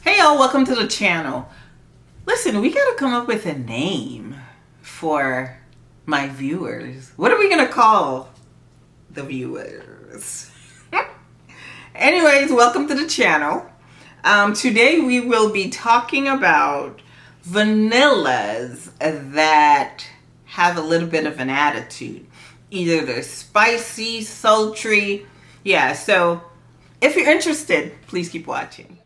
Hey y'all, welcome to the channel. Listen, we gotta come up with a name for my viewers. What are we gonna call the viewers? Anyways, welcome to the channel. Today we will be talking about vanillas that have a little bit of an attitude. Either they're spicy, sultry. Yeah, so if you're interested, please keep watching.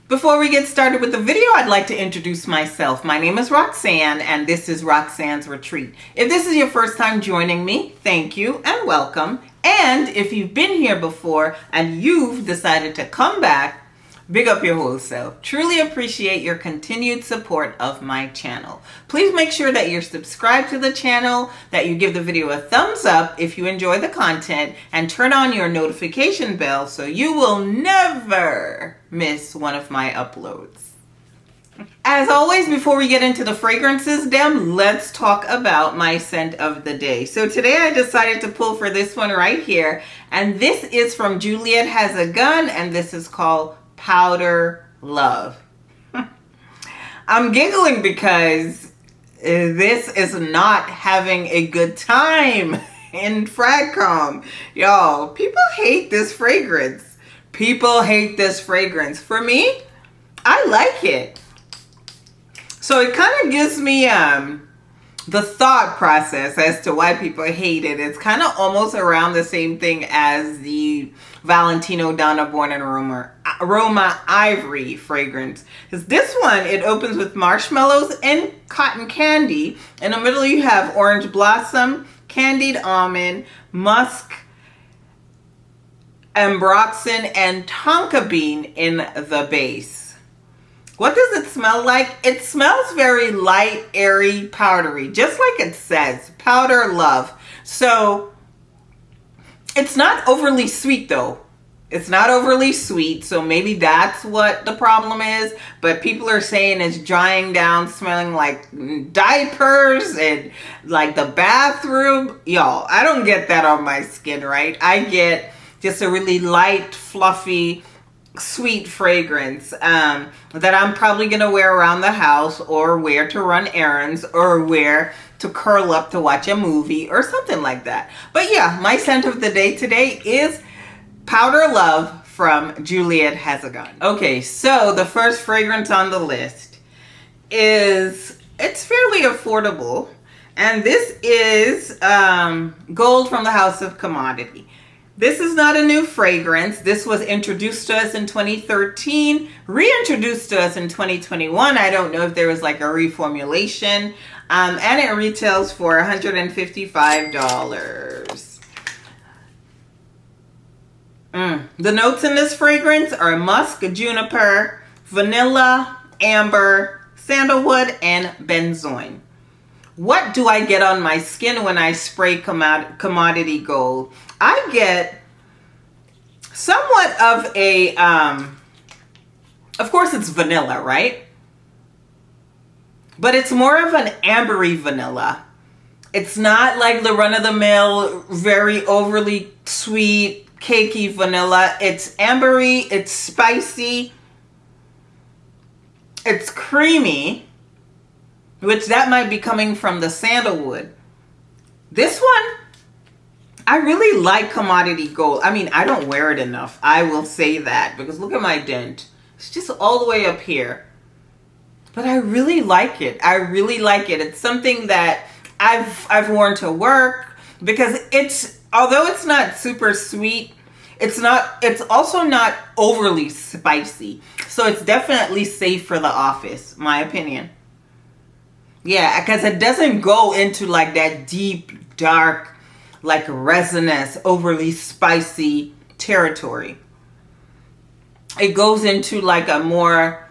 Before we get started with the video, I'd like to introduce myself. My name is Roxanne, and this is Roxanne's Retreat. If this is your first time joining me, thank you and welcome. And if you've been here before and you've decided to come back, big up your whole self. Truly appreciate your continued support of my channel. Please make sure that you're subscribed to the channel, that you give the video a thumbs up if you enjoy the content, and turn on your notification bell so you will never miss one of my uploads. As always, before we get into the fragrances, let's talk about my scent of the day. So today I decided to pull for this one right here, and this is from Juliet Has a Gun, and this is called Powder Love. I'm giggling because this is not having a good time in FragCom. Y'all, people hate this fragrance. People hate this fragrance. For me, I like it. So it kind of gives me the thought process as to why people hate it. It's kind of almost around the same thing as the Valentino Donna Born in Aroma Ivory fragrance. Because this one, it opens with marshmallows and cotton candy. In the middle you have orange blossom, candied almond, musk, ambroxan, and tonka bean in the base. What does it smell like? It smells very light, airy, powdery, just like it says, Powder Love. So it's not overly sweet though. It's not overly sweet, so maybe that's what the problem is. But people are saying it's drying down, smelling like diapers and like the bathroom. Y'all, I don't get that on my skin, right? I get just a really light, fluffy, sweet fragrance that I'm probably going to wear around the house, or wear to run errands, or wear to curl up to watch a movie or something like that. But yeah, my scent of the day today is Powder Love from Juliet Has a Gun. Okay, so the first fragrance on the list it's fairly affordable, and this is Gold from the House of Commodity. This is not a new fragrance. This was introduced to us in 2013, reintroduced to us in 2021. I don't know if there was like a reformulation, and it retails for $155. The notes in this fragrance are musk, juniper, vanilla, amber, sandalwood, and benzoin. What do I get on my skin when I spray Commodity Gold? I get somewhat of a, of course it's vanilla, right? But it's more of an ambery vanilla. It's not like the run-of-the-mill, very overly sweet, cakey vanilla. It's ambery, it's spicy, it's creamy, which that might be coming from the sandalwood. This one, I really like Commodity Gold. I mean, I don't wear it enough. I will say that, because look at my dent. It's just all the way up here. But I really like it. I really like it. It's something that I've worn to work, because although it's not super sweet, it's also not overly spicy. So it's definitely safe for the office, my opinion. Yeah, because it doesn't go into like that deep, dark, like resinous, overly spicy territory. It goes into like a more,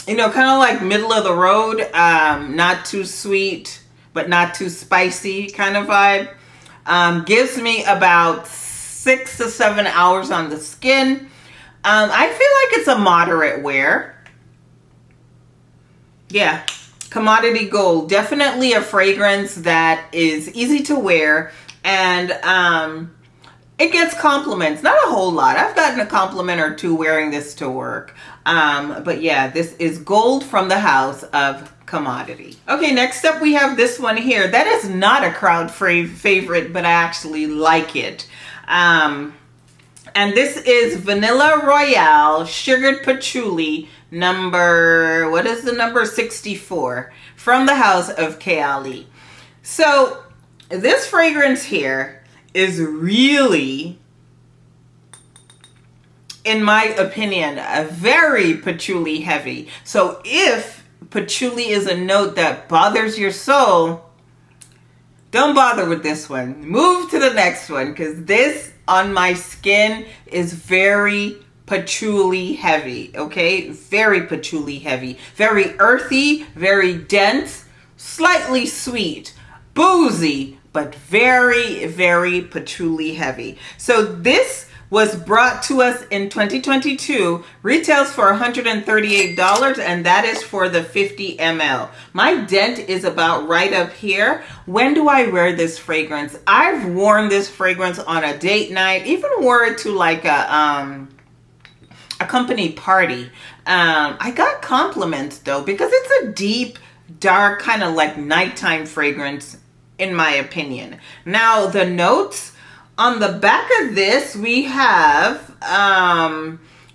kind of like middle of the road, not too sweet, but not too spicy kind of vibe. Gives me about 6 to 7 hours on the skin. I feel like it's a moderate wear. Yeah, Commodity Gold. Definitely a fragrance that is easy to wear, and it gets compliments. Not a whole lot. I've gotten a compliment or two wearing this to work. But yeah, this is Gold from the house of Commodity. Okay, next up we have this one here. That is not a crowd favorite, but I actually like it. And this is Vanilla Royale Sugared Patchouli number, what is the number? 64 from the house of Kayali. So this fragrance here is really, in my opinion, a very patchouli heavy. So if patchouli is a note that bothers your soul, don't bother with this one. Move to the next one, because this on my skin is very patchouli heavy, okay? Very patchouli heavy. Very earthy, very dense, slightly sweet, boozy, but very, very patchouli heavy. So this was brought to us in 2022, retails for $138, and that is for the 50 ml. My dent is about right up here. When do I wear this fragrance? I've worn this fragrance on a date night, even wore it to like a company party. I got compliments though, because it's a deep, dark, kind of like nighttime fragrance, in my opinion. Now the notes on the back of this, we have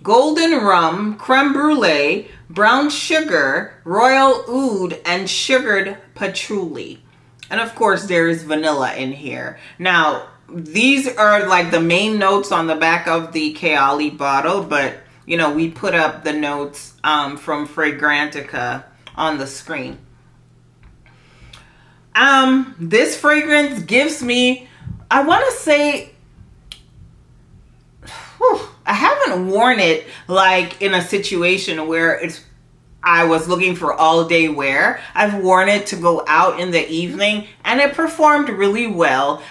golden rum, creme brulee, brown sugar, royal oud, and sugared patchouli. And of course there is vanilla in here. Now these are like the main notes on the back of the Kayali bottle, but you know, we put up the notes from Fragrantica on the screen. This fragrance gives me, I want to say, I haven't worn it like in a situation where I was looking for all day wear. I've worn it to go out in the evening, and it performed really well.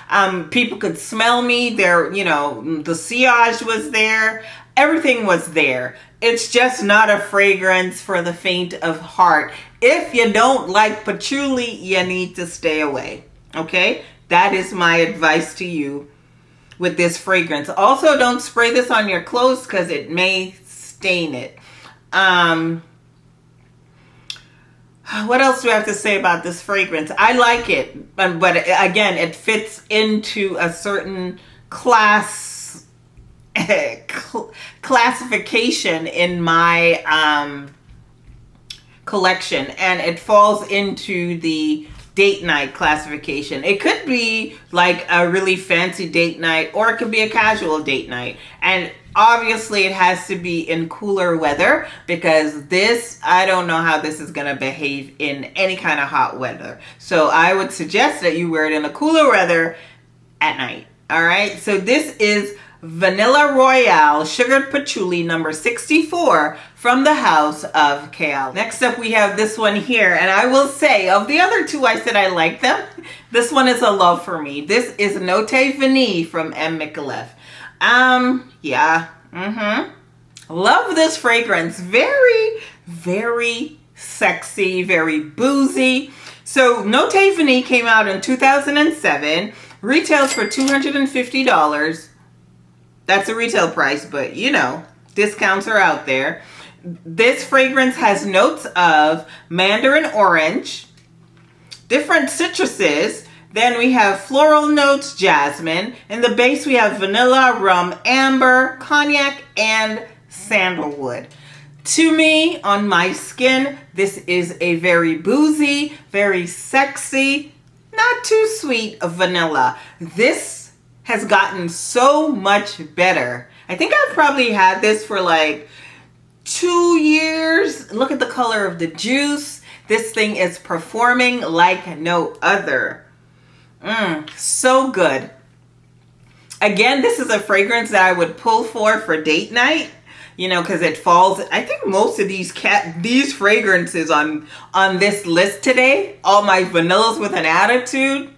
People could smell me. There, you know, the sillage was there. Everything was there. It's just not a fragrance for the faint of heart. If you don't like patchouli, you need to stay away. Okay? That is my advice to you with this fragrance. Also, don't spray this on your clothes because it may stain it. What else do I have to say about this fragrance? I like it, but again, it fits into a certain classification in my collection, and it falls into the date night classification. It could be like a really fancy date night, or it could be a casual date night, and obviously it has to be in cooler weather, because this, I don't know how this is going to behave in any kind of hot weather. So I would suggest that you wear it in a cooler weather at night. All right, so this is Vanilla Royale Sugared Patchouli number 64 from the house of Kayali. Next up we have this one here, and I will say, of the other two I said I like them, this one is a love for me. This is Note Vanille from M. Micallef. Love this fragrance. Very, very sexy, very boozy. So Note Vanille came out in 2007, retails for $250. That's a retail price, but you know, discounts are out there. This fragrance has notes of mandarin orange, different citruses. Then we have floral notes, jasmine. In the base we have vanilla, rum, amber, cognac, and sandalwood. To me, on my skin, this is a very boozy, very sexy, not too sweet of vanilla. This has gotten so much better. I think I've probably had this for like 2 years. Look at the color of the juice. This thing is performing like no other. So good. Again, this is a fragrance that I would pull for date night, you know, because it falls. I think most of these fragrances on this list today, all my vanillas with an attitude,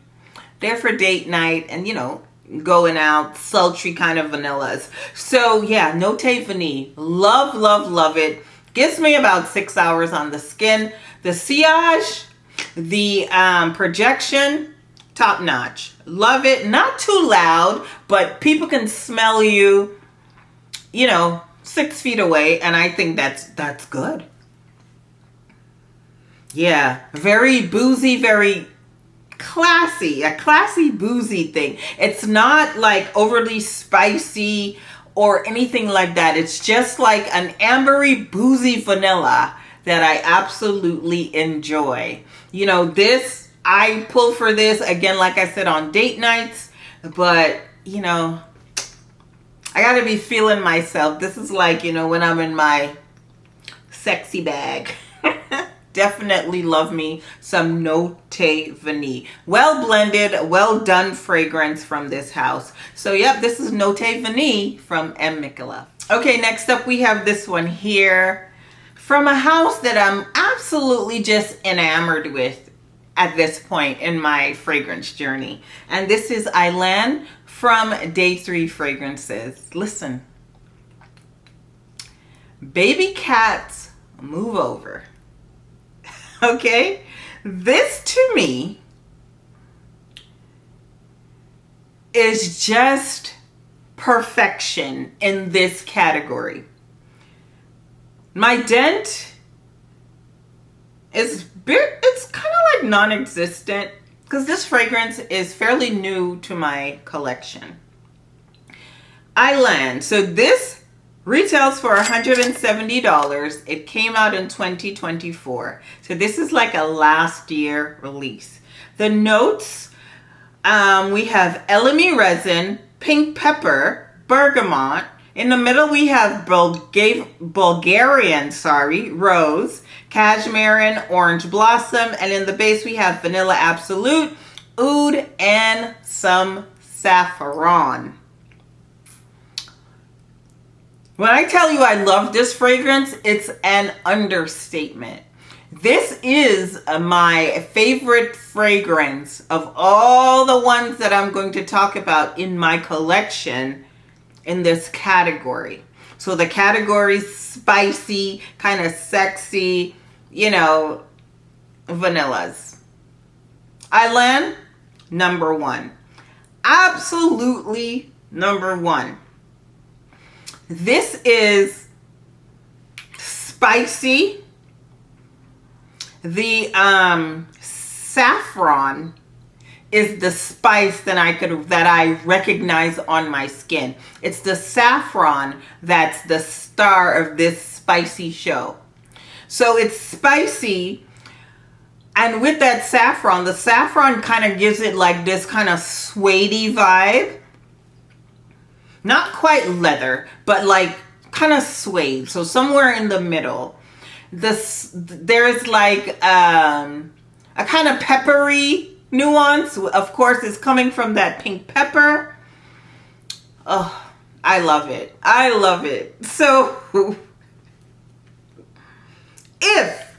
they're for date night and, you know, going out, sultry kind of vanillas. So yeah, Note Vanille. Love, love, love it. Gives me about 6 hours on the skin. The sillage, the projection, top notch. Love it. Not too loud, but people can smell you, you know, 6 feet away, and I think that's good. Yeah, very boozy, very classy, a classy boozy thing. It's not like overly spicy or anything like that. It's just like an ambery boozy vanilla that I absolutely enjoy. You know, this, I pull for this again, like I said, on date nights, but you know, I gotta be feeling myself. This is like, you know, when I'm in my sexy bag. Definitely love me some Notte Vanille. Well blended, well done fragrance from this house. So yep, this is Notte Vanille from M. Michelin. Okay, next up we have this one here from a house that I'm absolutely just enamored with at this point in my fragrance journey. And this is AYLAN from Day 3 Fragrances. Listen. BABYCAT, Move Over. Okay, this to me is just perfection in this category. My dent is it's kind of like non-existent because this fragrance is fairly new to my collection. AYLAN, so this retails for $170. It came out in 2024. So this is like a last year release. The notes, we have elemi resin, pink pepper, bergamot. In the middle we have Bulgarian rose, cashmere, orange blossom. And in the base we have vanilla absolute, oud, and some saffron. When I tell you I love this fragrance, it's an understatement. This is my favorite fragrance of all the ones that I'm going to talk about in my collection in this category. So the category spicy, kind of sexy, you know, vanillas. AYLAN, number 1. Absolutely number 1. This is spicy. The saffron is the spice that I recognize on my skin. It's the saffron that's the star of this spicy show. So it's spicy, and with that saffron, the saffron kind of gives it like this kind of suede-y vibe. Not quite leather, but like kind of suede. So somewhere in the middle. There's like a kind of peppery nuance. Of course, it's coming from that pink pepper. Oh, I love it. I love it. So if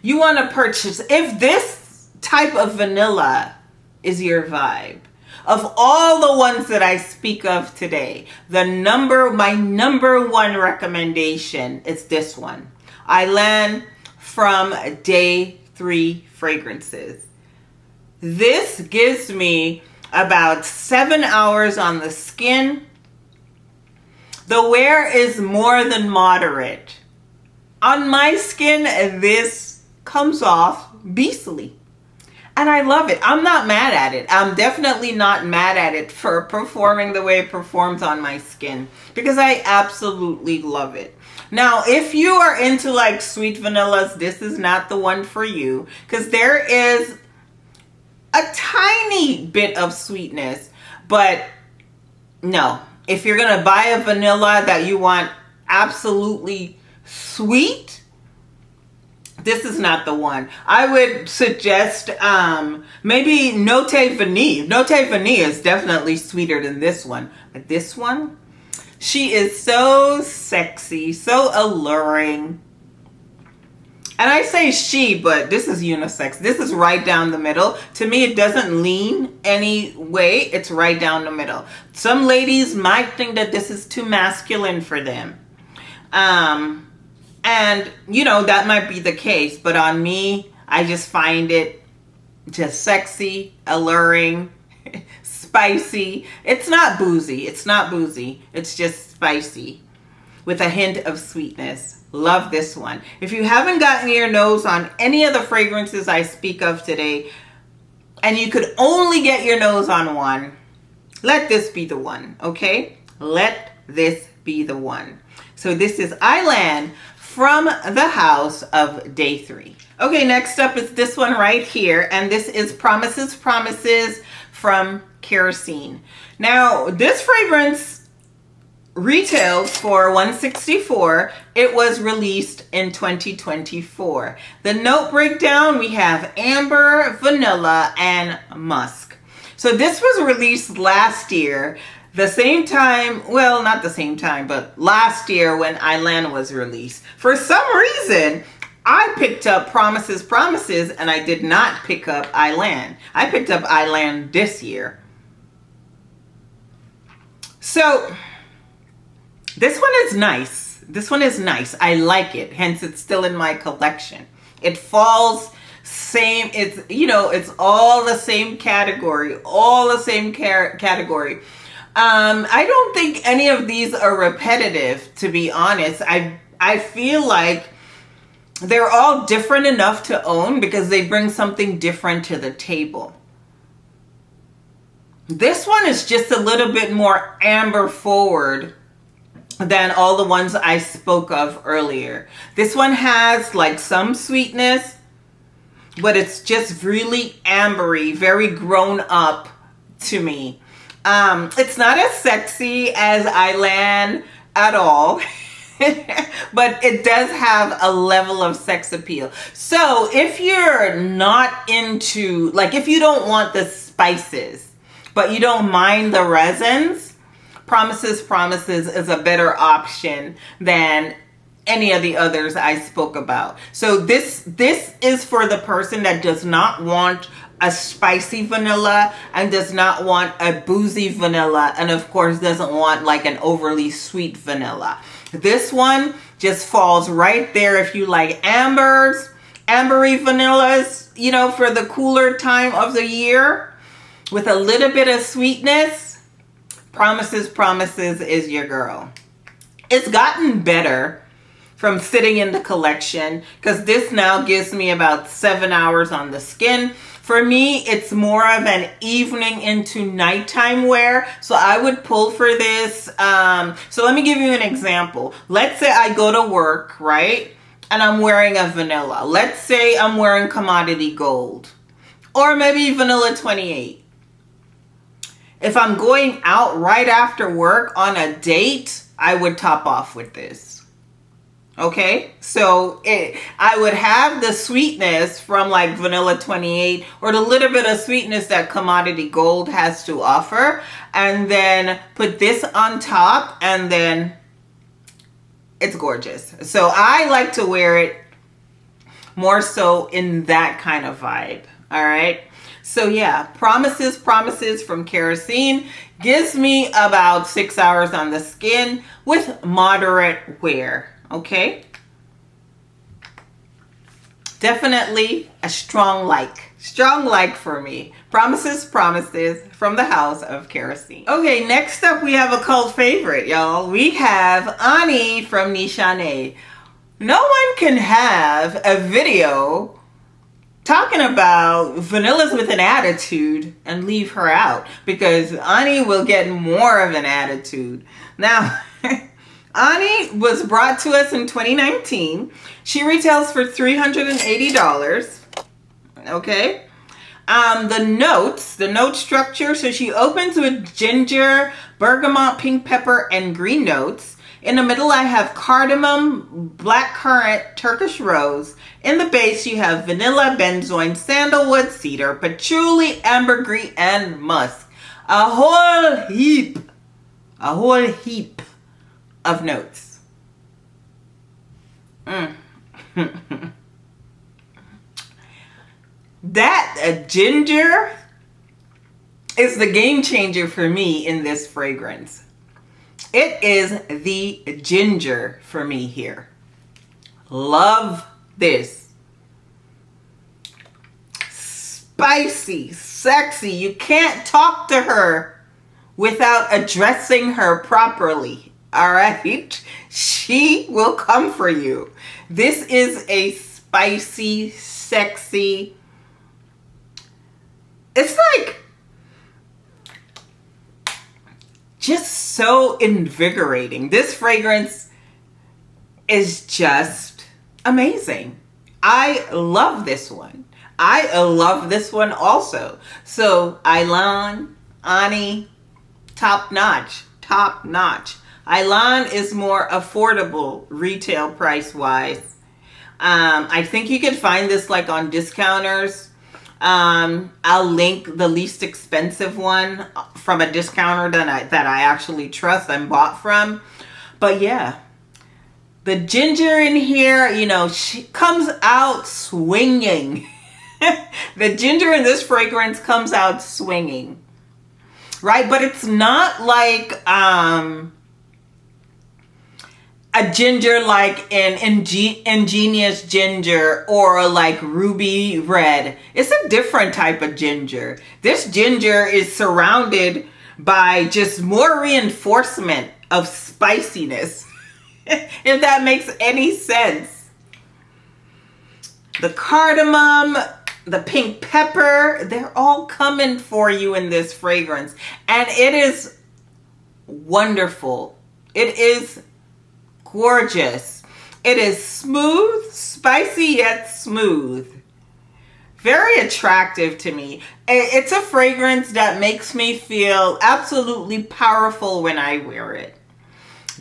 you want to purchase, if this type of vanilla is your vibe, of all the ones that I speak of today, my number 1 recommendation is this one. AYLAN from Day 3 Fragrances. This gives me about 7 hours on the skin. The wear is more than moderate. On my skin, this comes off beastly. And I love it. I'm not mad at it. I'm definitely not mad at it for performing the way it performs on my skin, because I absolutely love it. Now, if you are into like sweet vanillas, this is not the one for you, because there is a tiny bit of sweetness. But no, if you're going to buy a vanilla that you want absolutely sweet, this is not the one. I would suggest maybe Notte Vanille. Notte Vanille is definitely sweeter than this one. But this one, she is so sexy, so alluring. And I say she, but this is unisex. This is right down the middle. To me, it doesn't lean any way. It's right down the middle. Some ladies might think that this is too masculine for them. And, you know, that might be the case. But on me, I just find it just sexy, alluring, spicy. It's not boozy. It's not boozy. It's just spicy with a hint of sweetness. Love this one. If you haven't gotten your nose on any of the fragrances I speak of today, and you could only get your nose on one, let this be the one, okay? Let this be the one. So this is AYLAN from the house of Day 3. Okay, next up is this one right here, and this is Promises, Promises from Kerosene. Now, this fragrance retails for $164. It was released in 2024. The note breakdown, we have amber, vanilla, and musk. So this was released last year, the same time, well, not the same time, but last year when AYLAN was released. For some reason, I picked up Promises, Promises, and I did not pick up AYLAN. I picked up AYLAN this year. So this one is nice. This one is nice. I like it. Hence, it's still in my collection. It falls same. It's, you know, it's all the same category. All the same category. I don't think any of these are repetitive, to be honest. I feel like they're all different enough to own because they bring something different to the table. This one is just a little bit more amber forward than all the ones I spoke of earlier. This one has like some sweetness, but it's just really ambery, very grown up to me. It's not as sexy as AYLAN at all, but it does have a level of sex appeal. So if you're not into, like if you don't want the spices, but you don't mind the resins, Promises, Promises is a better option than any of the others I spoke about. So this is for the person that does not want a spicy vanilla and does not want a boozy vanilla, and of course doesn't want like an overly sweet vanilla. This one just falls right there if you like ambers, ambery vanillas, you know, for the cooler time of the year with a little bit of sweetness. Promises, Promises is your girl. It's gotten better from sitting in the collection because this now gives me about 7 hours on the skin. For me, it's more of an evening into nighttime wear. So I would pull for this. So let me give you an example. Let's say I go to work, right? And I'm wearing a vanilla. Let's say I'm wearing Commodity Gold or maybe Vanilla 28. If I'm going out right after work on a date, I would top off with this. Okay, so I would have the sweetness from like Vanilla 28 or the little bit of sweetness that Commodity Gold has to offer, and then put this on top, and then it's gorgeous. So I like to wear it more so in that kind of vibe. All right. So yeah, Promises, Promises from Kerosene gives me about 6 hours on the skin with moderate wear. Okay. Definitely a strong like for me. Promises, Promises from the house of Kerosene. Okay, next up we have a cult favorite, y'all. We have Ani from Nishane. No one can have a video talking about vanillas with an attitude and leave her out, because Ani will get more of an attitude. Now, Ani was brought to us in 2019. She retails for $380. Okay. The note structure. So she opens with ginger, bergamot, pink pepper, and green notes. In the middle, I have cardamom, blackcurrant, Turkish rose. In the base, you have vanilla, benzoin, sandalwood, cedar, patchouli, ambergris, and musk. A whole heap of notes. That ginger is the game changer for me in this fragrance. It is the ginger for me here. Love this. Spicy, sexy. You can't talk to her without addressing her properly. All right? She will come for you. This is a spicy, sexy. It's like just so invigorating. This fragrance is just amazing. I love this one. I love this one also. So AYLAN, Ani, top notch, top notch. AYLAN is more affordable retail price wise. I think you can find this like on discounters. I'll link the least expensive one from a discounter that I actually trust and bought from. But yeah, the ginger in here, you know, she comes out swinging. The ginger in this fragrance comes out swinging, right? But it's not like a ginger like an ingenious ginger or like ruby red. It's a different type of ginger. This ginger is surrounded by just more reinforcement of spiciness. If that makes any sense. The cardamom, the pink pepper, they're all coming for you in this fragrance. And it is wonderful. It is gorgeous. It is smooth, spicy yet smooth. Very attractive to me. It's a fragrance that makes me feel absolutely powerful when I wear it.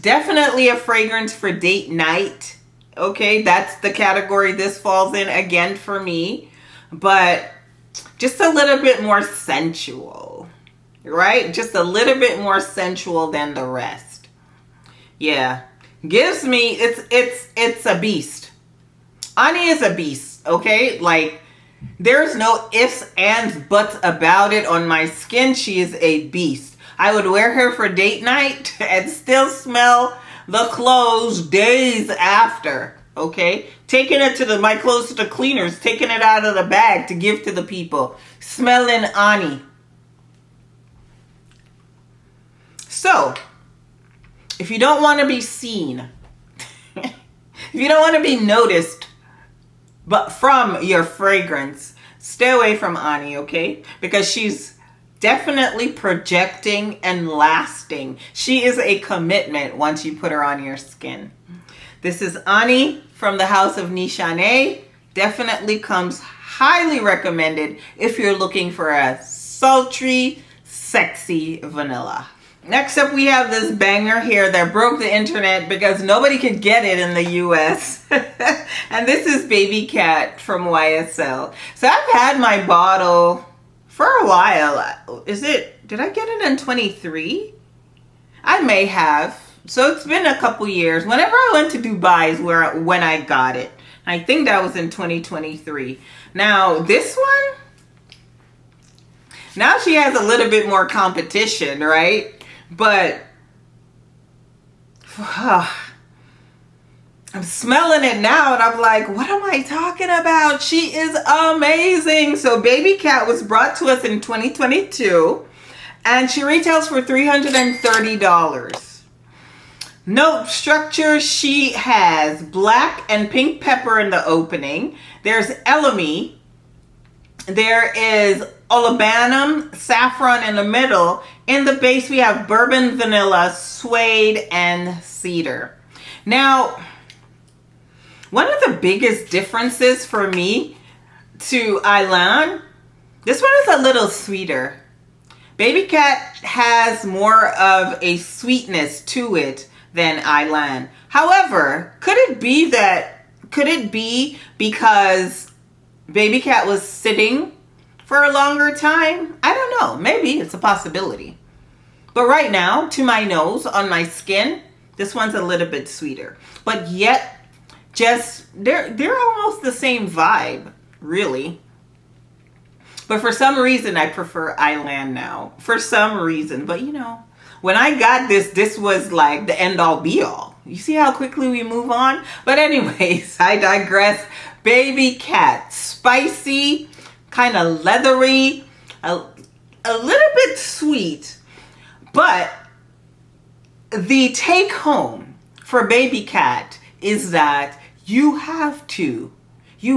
Definitely a fragrance for date night. Okay, that's the category this falls in again for me. But just a little bit more sensual, right? Just a little bit more sensual than the rest. Yeah. Gives me, it's a beast. Ani is a beast, okay? Like, there's no ifs, ands, buts about it on my skin. She is a beast. I would wear her for date night and still smell the clothes days after, okay? Taking it to my clothes to the cleaners, taking it out of the bag to give to the people. Smelling Ani. So, if you don't want to be seen, if you don't want to be noticed, but from your fragrance, stay away from Ani, okay? Because she's definitely projecting and lasting. She is a commitment once you put her on your skin. This is Ani from the House of Nishane. Definitely comes highly recommended if you're looking for a sultry, sexy vanilla. Next up, we have this banger here that broke the internet because nobody could get it in the US. And this is BABYCAT from YSL. So I've had my bottle for a while. Did I get it in 23? I may have. So it's been a couple years. Whenever I went to Dubai is when I got it. I think that was in 2023. Now this one, now she has a little bit more competition, right? But I'm smelling it now and I'm like, what am I talking about? She is amazing. So BABYCAT was brought to us in 2022 and she retails for $330. Note structure, she has black and pink pepper in the opening. There's elemi. There is olibanum, saffron in the middle. In the base, we have bourbon, vanilla, suede, and cedar. Now, one of the biggest differences for me to AYLAN, this one is a little sweeter. BABYCAT has more of a sweetness to it than AYLAN. However, could it be because BABYCAT was sitting for a longer time? I don't know. Maybe it's a possibility. But right now, to my nose, on my skin, this one's a little bit sweeter. But yet, just, they're almost the same vibe, really. But for some reason, I prefer AYLAN now. For some reason. But you know, when I got this was like the end all be all. You see how quickly we move on? But anyways, I digress. BABYCAT, spicy, kind of leathery, a little bit sweet. But the take home for BABYCAT is that you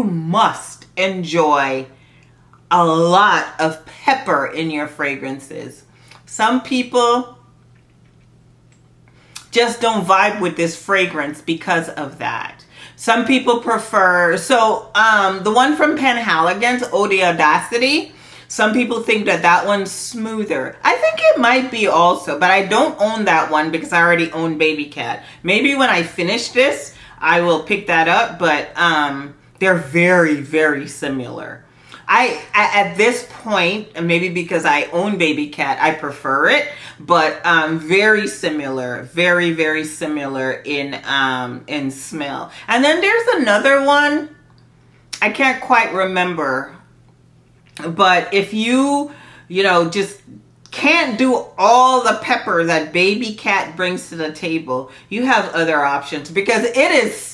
must enjoy a lot of pepper in your fragrances. Some people just don't vibe with this fragrance because of that. Some people prefer, so the one from Penhaligon's, Eau de Audacity, some people think that that one's smoother. I think it might be also, but I don't own that one because I already own BABYCAT. Maybe when I finish this, I will pick that up, but they're very, very similar. At this point, and maybe because I own BABYCAT, I prefer it, but very similar, very, very similar in smell. And then there's another one, I can't quite remember, but if you just can't do all the pepper that BABYCAT brings to the table, you have other options, because it is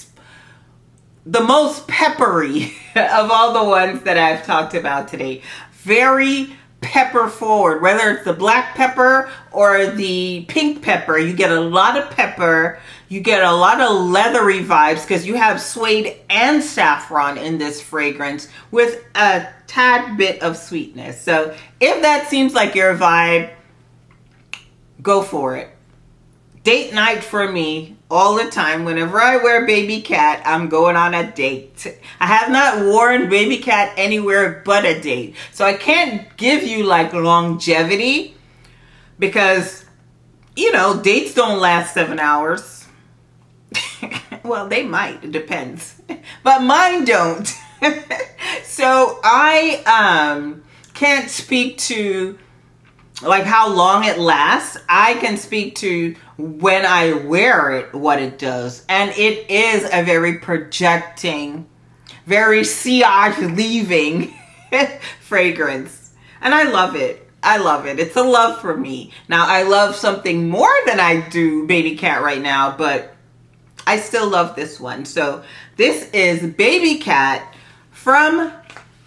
the most peppery of all the ones that I've talked about today. Very pepper forward, whether it's the black pepper or the pink pepper. You get a lot of pepper, you get a lot of leathery vibes because you have suede and saffron in this fragrance with a tad bit of sweetness. So if that seems like your vibe, go for it. Date night for me all the time. Whenever I wear BABYCAT, I'm going on a date. I have not worn BABYCAT anywhere but a date. So I can't give you like longevity because, dates don't last 7 hours. Well, they might. It depends. But mine don't. So I can't speak to like how long it lasts. I can speak to when I wear it, what it does. And it is a very projecting, very sillage leaving fragrance. And I love it. I love it. It's a love for me. Now, I love something more than I do BABYCAT right now, but I still love this one. So this is BABYCAT from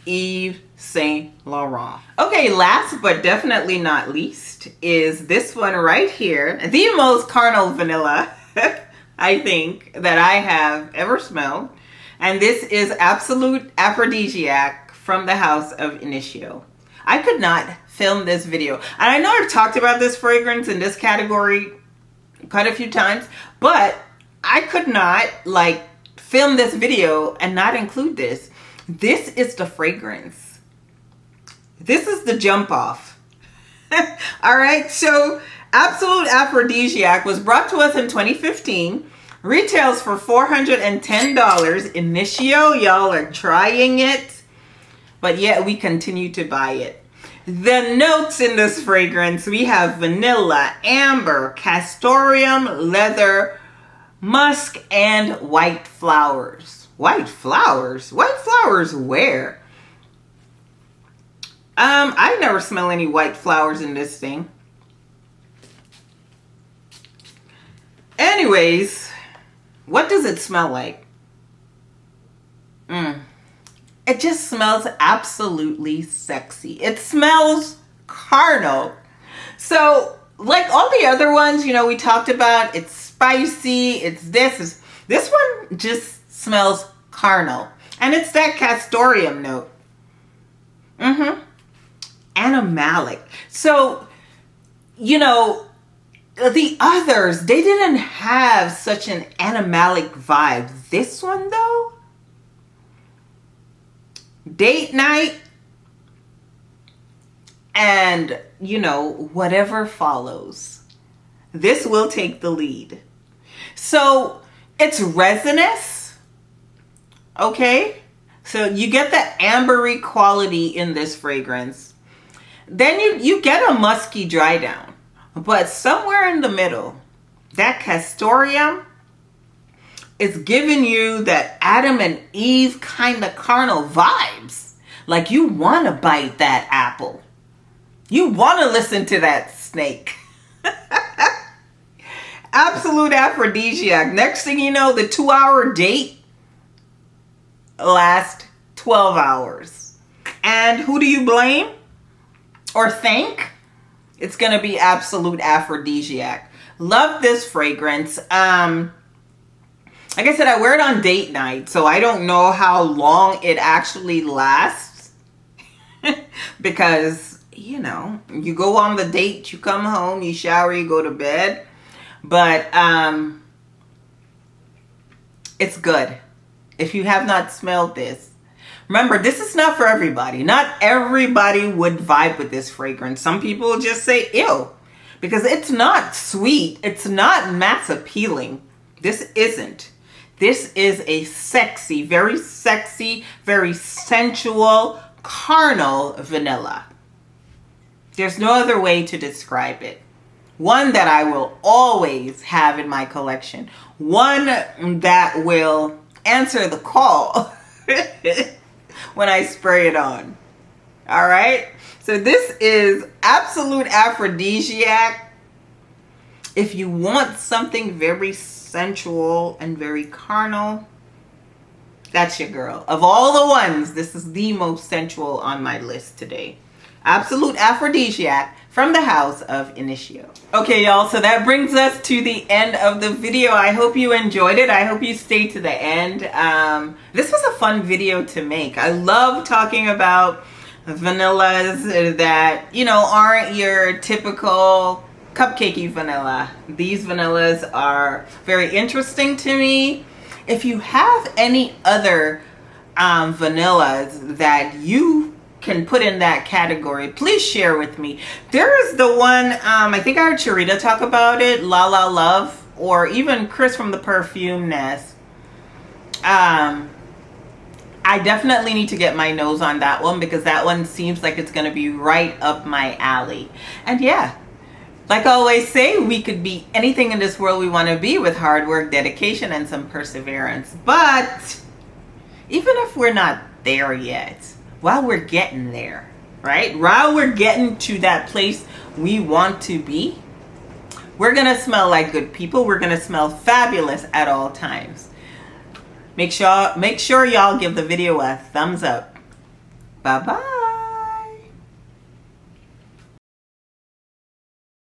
Yves Saint Laurent. Okay, last but definitely not least is this one right here. The most carnal vanilla, I think, that I have ever smelled. And this is Absolute Aphrodisiac from the house of Initio. I could not film this video. And I know I've talked about this fragrance in this category quite a few times, but I could not film this video and not include this. This is the fragrance. This is the jump off. All right, so Absolute Aphrodisiac was brought to us in 2015. Retails for $410. Initio, y'all are trying it, but yet we continue to buy it. The notes in this fragrance, we have vanilla, amber, castoreum, leather, musk, and white flowers. White flowers? White flowers where? I never smell any white flowers in this thing. Anyways, what does it smell like? It just smells absolutely sexy. It smells carnal. So, like all the other ones, we talked about, it's spicy, it's this one just smells carnal. And it's that castoreum note. Animalic. So, the others, they didn't have such an animalic vibe. This one, though, date night and, whatever follows, this will take the lead. So, it's resinous, okay? So, you get the ambery quality in this fragrance. Then you get a musky dry down. But somewhere in the middle, that castoreum is giving you that Adam and Eve kind of carnal vibes. Like you want to bite that apple. You want to listen to that snake. Absolute aphrodisiac. Next thing you know, the 2-hour date lasts 12 hours. And who do you blame or thank? It's going to be absolute aphrodisiac. Love this fragrance. Like I said, I wear it on date night, so I don't know how long it actually lasts. Because, you know, you go on the date, you come home, you shower, you go to bed. But it's good. If you have not smelled this, remember, this is not for everybody. Not everybody would vibe with this fragrance. Some people just say, ew, because it's not sweet. It's not mass appealing. This isn't. This is a sexy, very sensual, carnal vanilla. There's no other way to describe it. One that I will always have in my collection. One that will answer the call when I spray it on. All right. So this is absolute aphrodisiac. If you want something very sensual and very carnal, that's your girl. Of all the ones, this is the most sensual on my list today. Absolute aphrodisiac from the house of Initio. Okay, y'all, so that brings us to the end of the video. I hope you enjoyed it. I hope you stayed to the end. This was a fun video to make. I love talking about vanillas that, you know, aren't your typical cupcakey vanilla. These vanillas are very interesting to me. If you have any other vanillas that you can put in that category, please share with me. There is the one, I think I heard Charita talk about it, La La Love, or even Chris from the Perfume Nest. I definitely need to get my nose on that one because that one seems like it's going to be right up my alley. And yeah, like I always say, we could be anything in this world we want to be with hard work, dedication, and some perseverance. But even if we're not there yet, while we're getting there, right? While we're getting to that place we want to be, we're going to smell like good people. We're going to smell fabulous at all times. Make sure y'all give the video a thumbs up. Bye-bye.